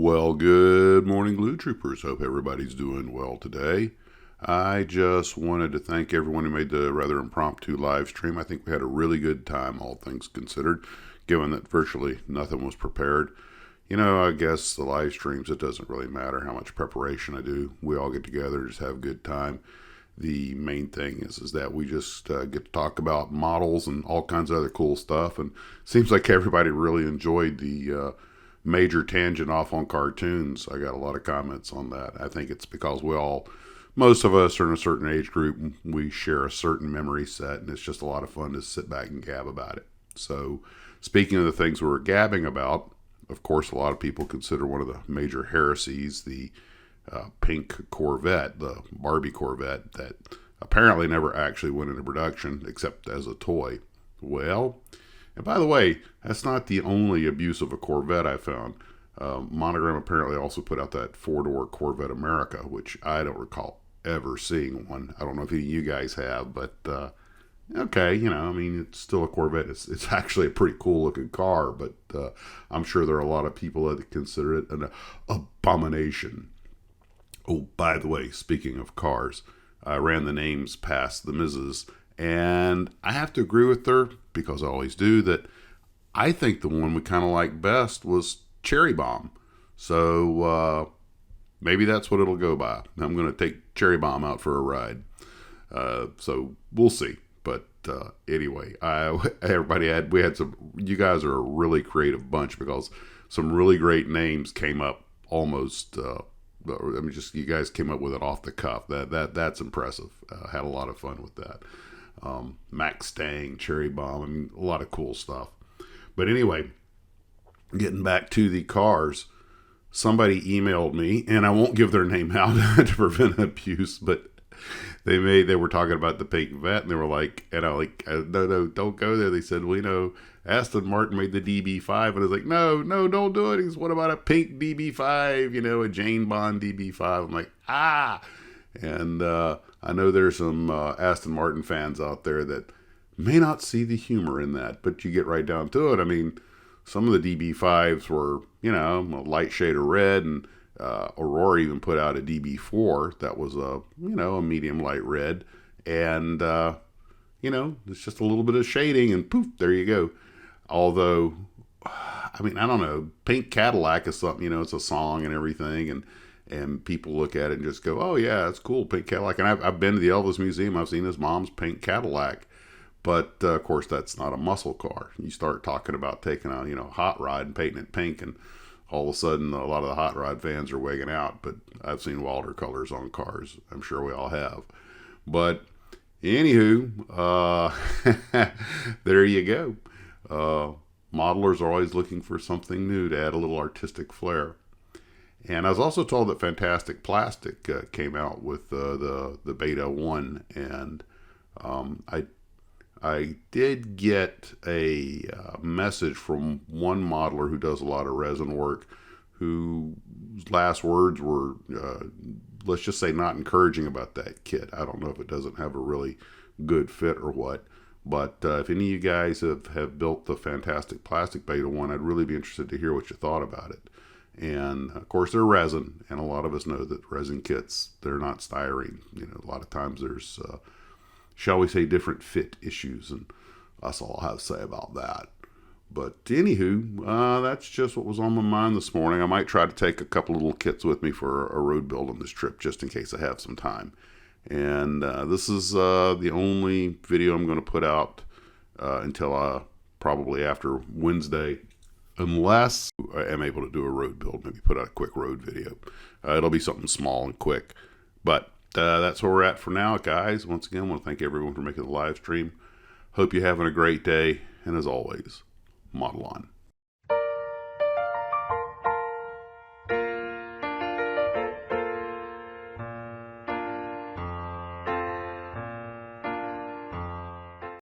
Well, good morning, Gloo Troopers. Hope everybody's doing well today. I just wanted to thank everyone who made the rather impromptu live stream. I think we had a really good time, all things considered, given that virtually nothing was prepared. I guess the live streams, it doesn't really matter how much preparation I do. We all get together and just have a good time. The main thing is that we just get to talk about models and all kinds of other cool stuff. And it seems like everybody really enjoyed the major tangent off on cartoons. I got a lot of comments on that. I think it's because most of us are in a certain age group, and we share a certain memory set, and it's just a lot of fun to sit back and gab about it. So, speaking of the things we were gabbing about, of course, a lot of people consider one of the major heresies the pink Corvette, the Barbie Corvette, that apparently never actually went into production except as a toy. Well, and by the way, that's not the only abuse of a Corvette I found. Monogram apparently also put out that four-door Corvette America, which I don't recall ever seeing one. I don't know if any of you guys have, but okay, it's still a Corvette. It's actually a pretty cool-looking car, but I'm sure there are a lot of people that consider it an abomination. Oh, by the way, speaking of cars, I ran the names past the Mrs., and I have to agree with her, because I always do, that I think the one we kind of like best was Cherry Bomb. So maybe that's what it'll go by. I'm going to take Cherry Bomb out for a ride. So we'll see. But anyway, we had some, you guys are a really creative bunch, because some really great names came up almost, you guys came up with it off the cuff. That's impressive. Had a lot of fun with that. Max Stang, Cherry Bomb, a lot of cool stuff. But anyway, getting back to the cars, somebody emailed me, and I won't give their name out to prevent abuse, but they were talking about the pink Vet, and they were like, and I no, don't go there. They said, well, Aston Martin made the DB5, and I was like, no, don't do it. He's, what about a pink DB5, a Jane Bond DB5? I'm like, and I know there's some Aston Martin fans out there that may not see the humor in that, but you get right down to it. Some of the DB5s were, a light shade of red, and Aurora even put out a DB4 that was a medium light red, and it's just a little bit of shading, and poof, there you go. Although, I don't know, Pink Cadillac is something, it's a song and everything, and people look at it and just go, oh yeah, it's cool, Pink Cadillac. And I've been to the Elvis Museum. I've seen his mom's pink Cadillac. But, of course, that's not a muscle car. You start talking about taking a, hot rod and painting it pink, and all of a sudden a lot of the hot rod fans are wigging out. But I've seen wilder colors on cars. I'm sure we all have. But, anywho, there you go. Modelers are always looking for something new to add a little artistic flair. And I was also told that Fantastic Plastic came out with the Beta 1, and I did get a message from one modeler who does a lot of resin work, whose last words were, let's just say, not encouraging about that kit. I don't know if it doesn't have a really good fit or what, but if any of you guys have built the Fantastic Plastic Beta 1, I'd really be interested to hear what you thought about it. And of course they're resin, and a lot of us know that resin kits, they're not styrene. A lot of times there's, shall we say, different fit issues, and that's all I have to say about that. But anywho, that's just what was on my mind this morning. I might try to take a couple little kits with me for a road build on this trip, just in case I have some time. And this is the only video I'm going to put out until probably after Wednesday, unless I am able to do a road build, maybe put out a quick road video. It'll be something small and quick. But that's where we're at for now, guys. Once again, I want to thank everyone for making the live stream. Hope you're having a great day. And as always, model on.